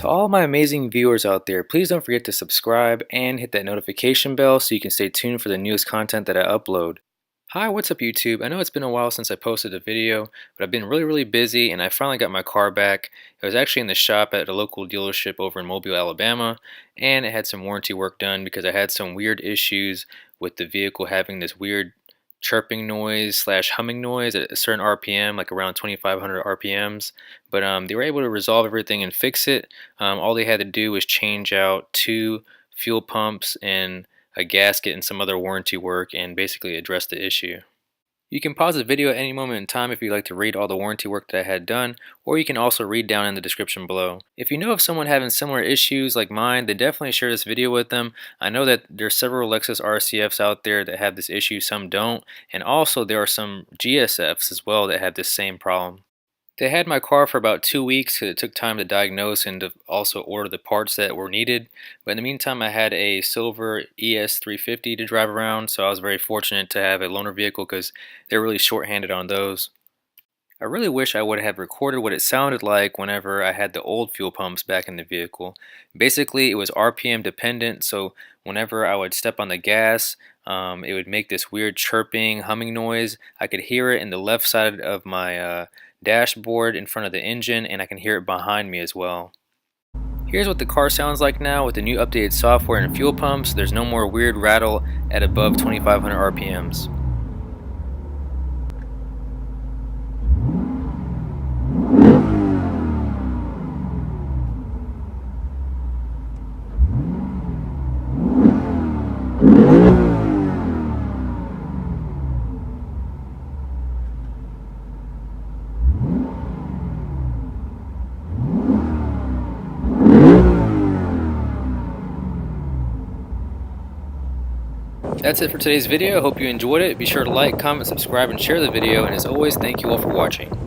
To all my amazing viewers out there, please don't forget to subscribe and hit that notification bell so you can stay tuned for the newest content that I upload. Hi, what's up YouTube? I know it's been a while since I posted a video, but I've been really busy and I finally got my car back. It was actually in the shop at a local dealership over in Mobile, Alabama, and it had some warranty work done because I had some weird issues with the vehicle having this weird chirping noise slash humming noise at a certain RPM, like around 2500 RPMs. But they were able to resolve everything and fix it. All they had to do was change out 2 fuel pumps and a gasket and some other warranty work and basically address the issue. You can pause the video at any moment in time if you'd like to read all the warranty work that I had done, or you can also read down in the description below. If you know of someone having similar issues like mine, then definitely share this video with them. I know that there's several Lexus RCFs out there that have this issue, some don't, and also there are some GSFs as well that have this same problem. They had my car for about 2 weeks because it took time to diagnose and to also order the parts that were needed. But in the meantime, I had a silver ES350 to drive around, so I was very fortunate to have a loaner vehicle because they're really short-handed on those. I really wish I would have recorded what it sounded like whenever I had the old fuel pumps back in the vehicle. Basically, it was RPM dependent, so whenever I would step on the gas, it would make this weird chirping, humming noise. I could hear it in the left side of my dashboard in front of the engine, and I can hear it behind me as well. Here's what the car sounds like now with the new updated software and fuel pumps. There's no more weird rattle at above 2500 RPMs. That's it for today's video. I hope you enjoyed it. Be sure to like, comment, subscribe, and share the video. And as always, thank you all for watching.